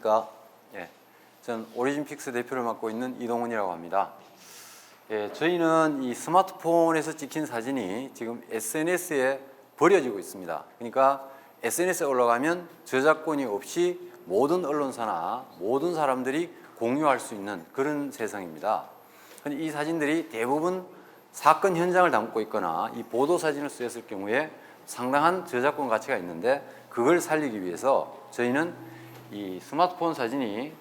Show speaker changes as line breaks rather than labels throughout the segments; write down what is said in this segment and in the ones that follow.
안녕하십니까. 저는 오리진픽스 대표를 맡고 있는 이동훈이라고 합니다. 저희는 이 스마트폰에서 찍힌 사진이 지금 SNS에 버려지고 있습니다. 그러니까 SNS에 올라가면 저작권이 없이 모든 언론사나 모든 사람들이 공유할 수 있는 그런 세상입니다. 근데 이 사진들이 대부분 사건 현장을 담고 있거나 이 보도 사진을 쓰였을 경우에 상당한 저작권 가치가 있는데, 그걸 살리기 위해서 저희는 이 스마트폰 사진이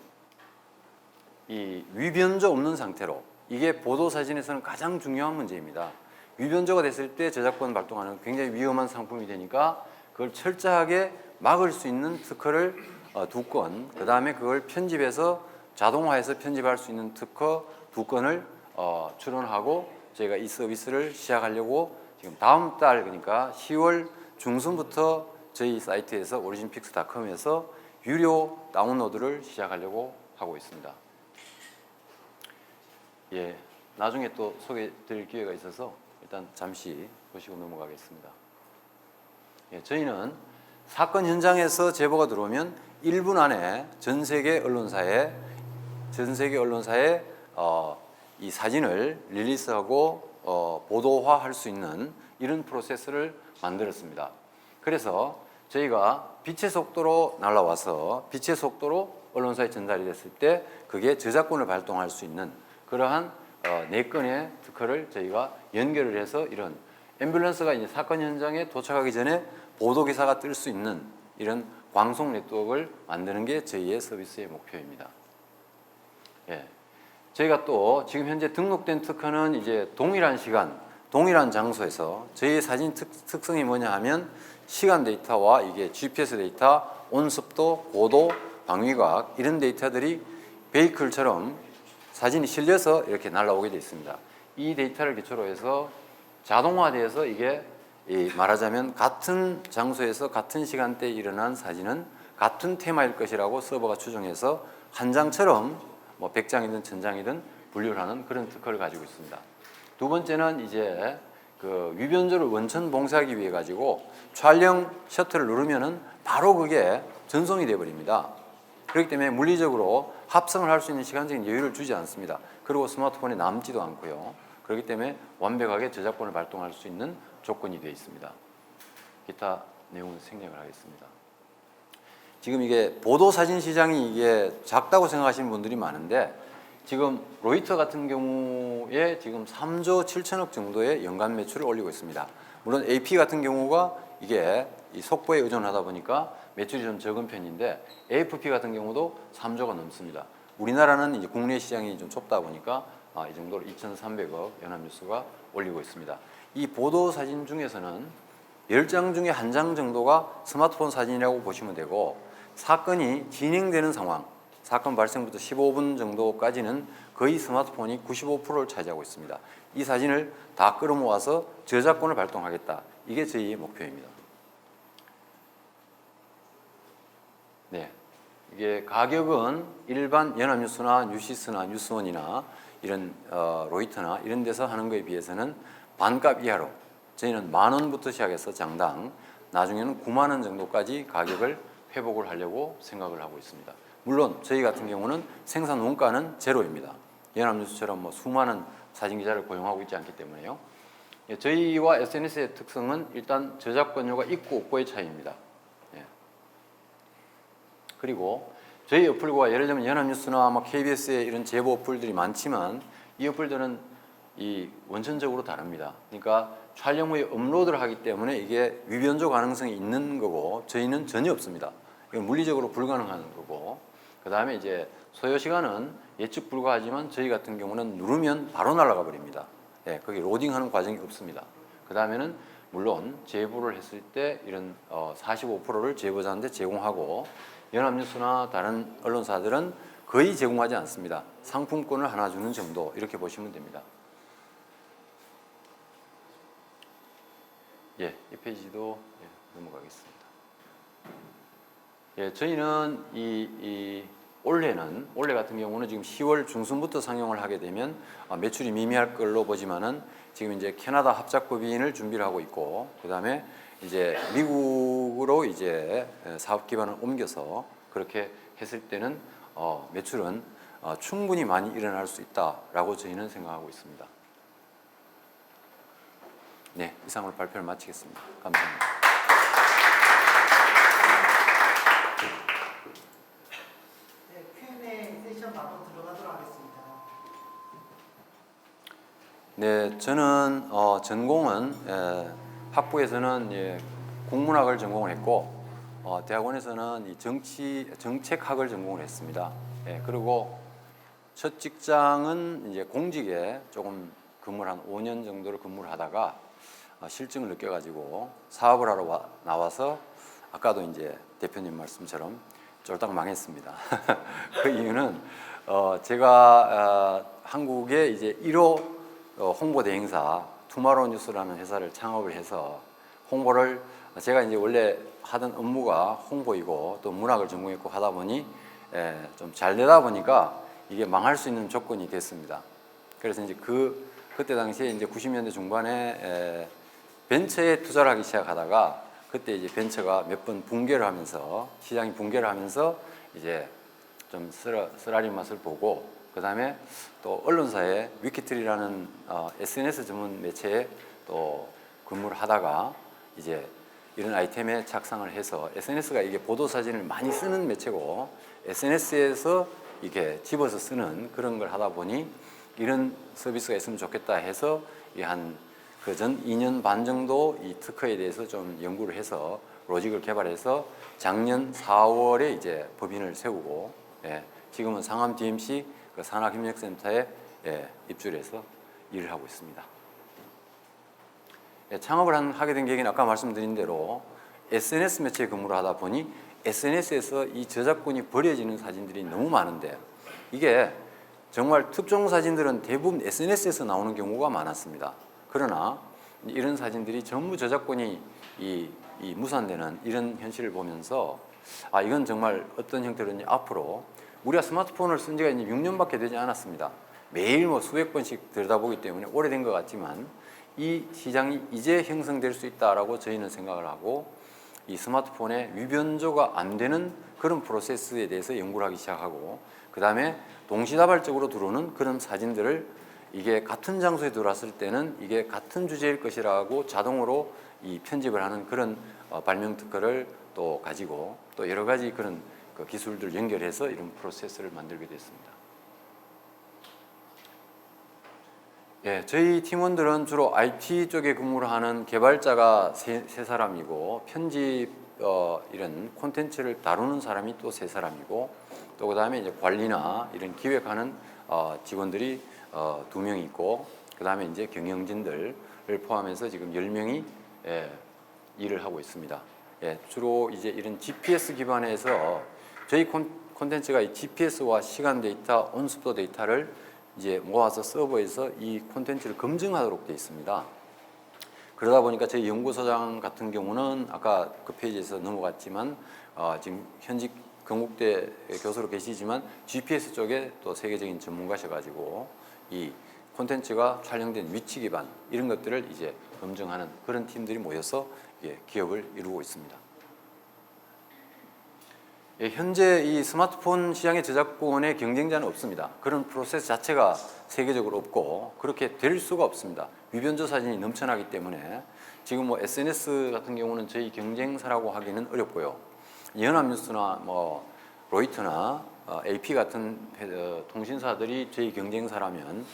이 위변조 없는 상태로, 이게 보도 사진에서는 가장 중요한 문제입니다. 위변조가 됐을 때 저작권 발동하는 굉장히 위험한 상품이 되니까 그걸 철저하게 막을 수 있는 특허를 2건, 그 다음에 그걸 편집해서 자동화해서 편집할 수 있는 특허 2건을 출원하고 저희가 이 서비스를 시작하려고 지금 다음 달, 그러니까 10월 중순부터 저희 사이트에서 originpix.com에서 유료 다운로드를 시작하려고 하고 있습니다. 나중에 또 소개해 드릴 기회가 있어서 일단 잠시 보시고 넘어가겠습니다. 저희는 사건 현장에서 제보가 들어오면 1분 안에 전 세계 언론사에 이 사진을 릴리스하고 보도화할 수 있는 이런 프로세스를 만들었습니다. 그래서 저희가 빛의 속도로 날아와서 빛의 속도로 언론사에 전달이 됐을 때 그게 저작권을 발동할 수 있는 그러한 4건의 특허를 저희가 연결을 해서 이런 앰뷸런스가 이제 사건 현장에 도착하기 전에 보도 기사가 뜰 수 있는 이런 광속 네트워크를 만드는 게 저희의 서비스의 목표입니다. 저희가 또 지금 현재 등록된 특허는 이제 동일한 시간, 동일한 장소에서 저희의 사진 특성이 뭐냐 하면 시간 데이터와 이게 GPS 데이터, 온습도, 고도, 방위각 이런 데이터들이 베이클처럼 사진이 실려서 이렇게 날아오게 되어 있습니다. 이 데이터를 기초로 해서 자동화되어서 이게 말하자면 같은 장소에서 같은 시간대에 일어난 사진은 같은 테마일 것이라고 서버가 추정해서 한 장처럼 뭐 100장이든 1000장이든 분류를 하는 그런 특허를 가지고 있습니다. 두 번째는 이제 그 위변조를 원천 봉쇄하기 위해 가지고 촬영 셔터를 누르면은 바로 그게 전송이 되어 버립니다. 그렇기 때문에 물리적으로 합성을 할 수 있는 시간적인 여유를 주지 않습니다. 그리고 스마트폰에 남지도 않고요. 그렇기 때문에 완벽하게 저작권을 발동할 수 있는 조건이 되어 있습니다. 기타 내용은 생략을 하겠습니다. 지금 이게 보도 사진 시장이 이게 작다고 생각하시는 분들이 많은데, 지금 로이터 같은 경우에 지금 3조 7천억 정도의 연간 매출을 올리고 있습니다. 물론 AP 같은 경우가 이게 이 속보에 의존하다 보니까 매출이 좀 적은 편인데, AFP 같은 경우도 3조가 넘습니다. 우리나라는 이제 국내 시장이 좀 좁다 보니까 이 정도로 2,300억 연합뉴스가 올리고 있습니다. 이 보도 사진 중에서는 10장 중에 1장 정도가 스마트폰 사진이라고 보시면 되고, 사건이 진행되는 상황, 사건 발생부터 15분 정도까지는 거의 스마트폰이 95%를 차지하고 있습니다. 이 사진을 다 끌어모아서 저작권을 발동하겠다. 이게 저희의 목표입니다. 이게 가격은 일반 연합뉴스나 뉴시스나 뉴스원이나 이런 로이터나 이런 데서 하는 거에 비해서는 반값 이하로, 저희는 10,000원부터 시작해서 장당, 나중에는 90,000원 정도까지 가격을 회복을 하려고 생각을 하고 있습니다. 물론 저희 같은 경우는 생산 원가는 제로입니다. 연합뉴스처럼 뭐 수많은 사진기자를 고용하고 있지 않기 때문에요. 저희와 SNS의 특성은 일단 저작권료가 있고 없고의 차이입니다. 그리고 저희 어플과 예를 들면 연합뉴스나 KBS의 이런 제보 어플들이 많지만, 이 어플들은 이 원천적으로 다릅니다. 그러니까 촬영 후에 업로드를 하기 때문에 이게 위변조 가능성이 있는 거고, 저희는 전혀 없습니다. 이건 물리적으로 불가능한 거고, 그 다음에 이제 소요 시간은 예측 불가하지만 저희 같은 경우는 누르면 바로 날아가 버립니다. 거기 로딩하는 과정이 없습니다. 그 다음에는 물론 제보를 했을 때 이런 45%를 제보자한테 제공하고, 연합뉴스나 다른 언론사들은 거의 제공하지 않습니다. 상품권을 하나 주는 정도, 이렇게 보시면 됩니다. 이 페이지도 넘어가겠습니다. 저희는 올해 같은 경우는 지금 10월 중순부터 상용을 하게 되면 매출이 미미할 걸로 보지만은, 지금 이제 캐나다 합작법인을 준비를 하고 있고, 그 다음에 이제 미국으로 이제 사업 기반을 옮겨서 그렇게 했을 때는 매출은 충분히 많이 일어날 수 있다라고 저희는 생각하고 있습니다. 네, 이상으로 발표를 마치겠습니다. 감사합니다.
네, Q&A 세션 바로 들어가도록 하겠습니다.
네, 저는 전공은 학부에서는 국문학을 전공을 했고 대학원에서는 이 정책학을 전공을 했습니다. 그리고 첫 직장은 이제 공직에 조금 근무를 한 5년 정도를 근무를 하다가 실증을 느껴가지고 사업을 하러 나와서 아까도 이제 대표님 말씀처럼 쫄딱 망했습니다. 그 이유는 제가 한국의 이제 1호 홍보 대행사 투마로우 뉴스라는 회사를 창업을 해서 홍보를 제가 이제 원래 하던 업무가 홍보이고 또 문학을 전공했고 하다 보니 좀 잘 되다 보니까 이게 망할 수 있는 조건이 됐습니다. 그래서 이제 그때 당시에 이제 90년대 중반에 벤처에 투자를 하기 시작하다가 그때 이제 벤처가 몇 번 붕괴를 하면서 시장이 붕괴를 하면서 이제 좀 쓰라린 맛을 보고 그 다음에 또 언론사에 위키트리라는 SNS 전문 매체에 또 근무를 하다가 이제 이런 아이템에 착상을 해서 SNS가 이게 보도 사진을 많이 쓰는 매체고 SNS에서 이게 집어서 쓰는 그런 걸 하다 보니 이런 서비스가 있으면 좋겠다 해서 한 그전 2년 반 정도 이 특허에 대해서 좀 연구를 해서 로직을 개발해서 작년 4월에 이제 법인을 세우고 지금은 상암 DMC 그 산학협력센터에 입주해서 일을 하고 있습니다. 창업을 하게 된 계기는 아까 말씀드린 대로 SNS 매체에 근무를 하다 보니 SNS에서 이 저작권이 버려지는 사진들이 너무 많은데 이게 정말 특정 사진들은 대부분 SNS에서 나오는 경우가 많았습니다. 그러나 이런 사진들이 전부 저작권이 무산되는 이런 현실을 보면서 이건 정말 어떤 형태로든지 앞으로 우리가 스마트폰을 쓴 지가 이제 6년밖에 되지 않았습니다. 매일 뭐 수백 번씩 들여다보기 때문에 오래된 것 같지만 이 시장이 이제 형성될 수 있다라고 저희는 생각을 하고 이 스마트폰에 위변조가 안 되는 그런 프로세스에 대해서 연구를 하기 시작하고 그 다음에 동시다발적으로 들어오는 그런 사진들을 이게 같은 장소에 들어왔을 때는 이게 같은 주제일 것이라고 자동으로 이 편집을 하는 그런 발명 특허를 또 가지고 또 여러 가지 그런 그 기술들 연결해서 이런 프로세스를 만들게 됐습니다. 저희 팀원들은 주로 IT 쪽에 근무를 하는 개발자가 세 사람이고 편집 이런 콘텐츠를 다루는 사람이 또 세 사람이고 또 그다음에 이제 관리나 이런 기획하는 직원들이 2명 있고 그다음에 이제 경영진들을 포함해서 지금 10명이 일을 하고 있습니다. 주로 이제 이런 GPS 기반에서 저희 콘텐츠가 이 GPS와 시간 데이터, 온습도 데이터를 이제 모아서 서버에서 이 콘텐츠를 검증하도록 되어 있습니다. 그러다 보니까 저희 연구소장 같은 경우는 아까 그 페이지에서 넘어갔지만 지금 현직 건국대 교수로 계시지만 GPS 쪽에 또 세계적인 전문가셔가지고 이 콘텐츠가 촬영된 위치 기반 이런 것들을 이제 검증하는 그런 팀들이 모여서 기업을 이루고 있습니다. 현재 이 스마트폰 시장의 저작권의 경쟁자는 없습니다. 그런 프로세스 자체가 세계적으로 없고 그렇게 될 수가 없습니다. 위변조 사진이 넘쳐나기 때문에 지금 뭐 SNS 같은 경우는 저희 경쟁사라고 하기는 어렵고요. 연합뉴스나 뭐 로이터나 AP 같은 통신사들이 저희 경쟁사라면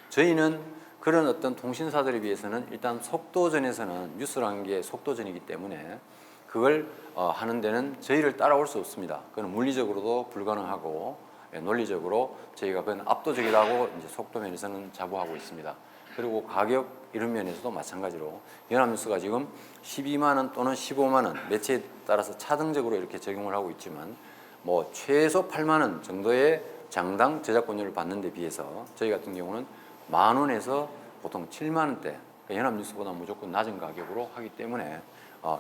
저희는 그런 어떤 통신사들에 비해서는 일단 속도전에서는 뉴스라는 게 속도전이기 때문에 그걸 하는 데는 저희를 따라올 수 없습니다. 그건 물리적으로도 불가능하고 논리적으로 저희가 그건 압도적이라고 이제 속도 면에서는 자부하고 있습니다. 그리고 가격 이런 면에서도 마찬가지로 연합뉴스가 지금 12만 원 또는 15만 원 매체에 따라서 차등적으로 이렇게 적용을 하고 있지만 뭐 최소 8만 원 정도의 장당 저작권료를 받는 데 비해서 저희 같은 경우는 10,000원에서 보통 7만 원대 연합뉴스보다 무조건 낮은 가격으로 하기 때문에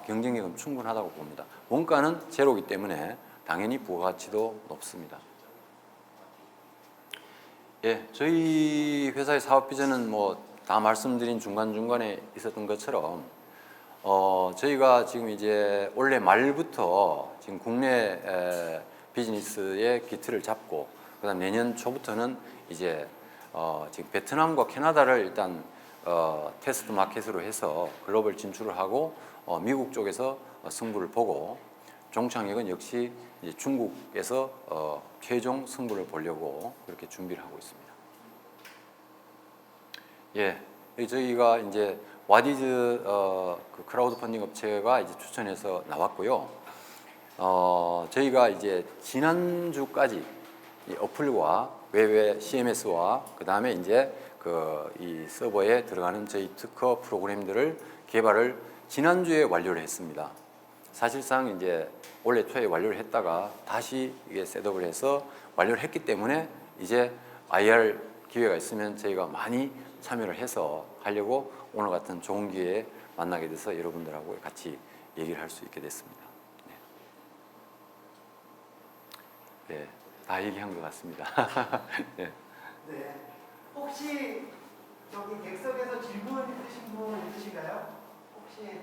경쟁력은 충분하다고 봅니다. 원가는 제로이기 때문에 당연히 부가가치도 높습니다. 저희 회사의 사업 비전은 뭐 다 말씀드린 중간중간에 있었던 것처럼 저희가 지금 이제 올해 말부터 지금 국내 비즈니스의 기틀을 잡고 그다음 내년 초부터는 이제 지금 베트남과 캐나다를 일단 테스트 마켓으로 해서 글로벌 진출을 하고 미국 쪽에서 승부를 보고 종착역은 역시 이제 중국에서 최종 승부를 보려고 그렇게 준비를 하고 있습니다. 예, 저희가 이제 와디즈 그 크라우드 펀딩 업체가 이제 추천해서 나왔고요. 저희가 이제 지난주까지 이 어플과 웹의 CMS와 그 다음에 이제 이 서버에 들어가는 저희 특허 프로그램들을 개발을 지난주에 완료를 했습니다. 사실상 이제 올해 초에 완료를 했다가 다시 이게 셋업을 해서 완료를 했기 때문에 이제 IR 기회가 있으면 저희가 많이 참여를 해서 하려고 오늘 같은 좋은 기회에 만나게 돼서 여러분들하고 같이 얘기를 할 수 있게 됐습니다. 네, 다 얘기한 것 같습니다. 네.
네. 혹시 저기 객석에서 질문 있으신 분 있으신가요? 혹시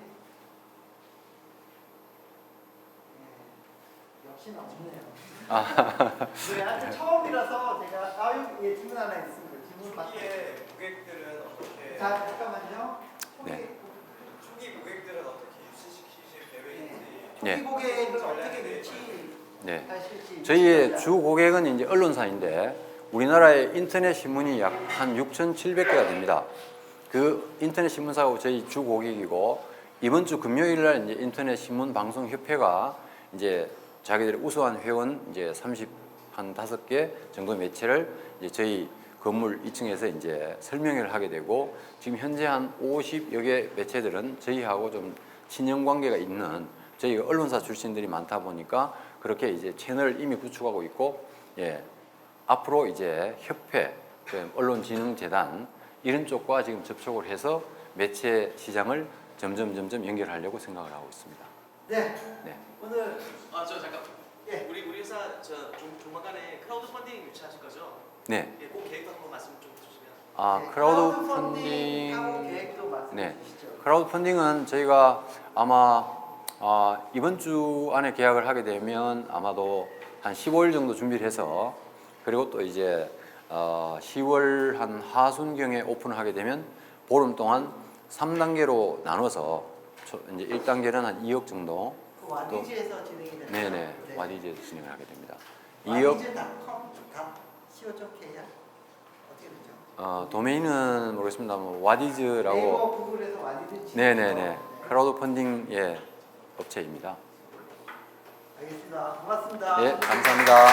역시나 없네요. 네, 하여튼 처음이라서 제가 예, 질문 하나 있습니다. 질문
초기에 고객들은 어떻게
자, 잠깐만요.
네.
초기 고객들은 어떻게 유치시키실 계획인지
네.
초기 고객을 어떻게
네.
유치하실지.
저희의 주 고객은 이제 언론사인데 우리나라의 인터넷 신문이 약 한 6,700개가 됩니다. 그 인터넷 신문사가 저희 주 고객이고 이번 주 금요일 날 이제 인터넷 신문 방송 협회가 이제 자기들의 우수한 회원 이제 35개 정도 매체를 이제 저희 건물 2층에서 이제 설명회를 하게 되고 지금 현재 한 50여 개 매체들은 저희하고 좀 친연 관계가 있는 저희 언론사 출신들이 많다 보니까 그렇게 이제 채널을 이미 구축하고 있고 예. 앞으로 이제 협회, 언론진흥재단 이런 쪽과 지금 접촉을 해서 매체 시장을 점점 연결하려고 생각을 하고 있습니다.
네.
네.
오늘
저 잠깐
예.
우리 회사 조만간에 크라우드 펀딩 유치하실 거죠?
네.
예, 꼭 계획도 한번 말씀 좀 해주시면.
네,
크라우드
하고
펀딩.
계획도 말씀해
네.
주시죠.
크라우드 펀딩은 저희가 아마 이번 주 안에 계약을 하게 되면 아마도 한 15일 정도 준비를 해서 그리고 또 이제 10월 한 하순경에 오픈을 하게 되면 보름 동안 3단계로 나눠서 이제 1단계는 한 2억 정도.
그 와디즈에서 진행이 되는
네네. 와디즈에서 진행을 하게 됩니다. 2억.
와디즈.com 다 co.k야? 어떻게 되죠?
도메인은 모르겠습니다. 와디즈라고.
네이버 구글에서 와디즈.
네네네. 크라우드 펀딩 예, 업체입니다.
알겠습니다. 고맙습니다.
예, 감사합니다. 네.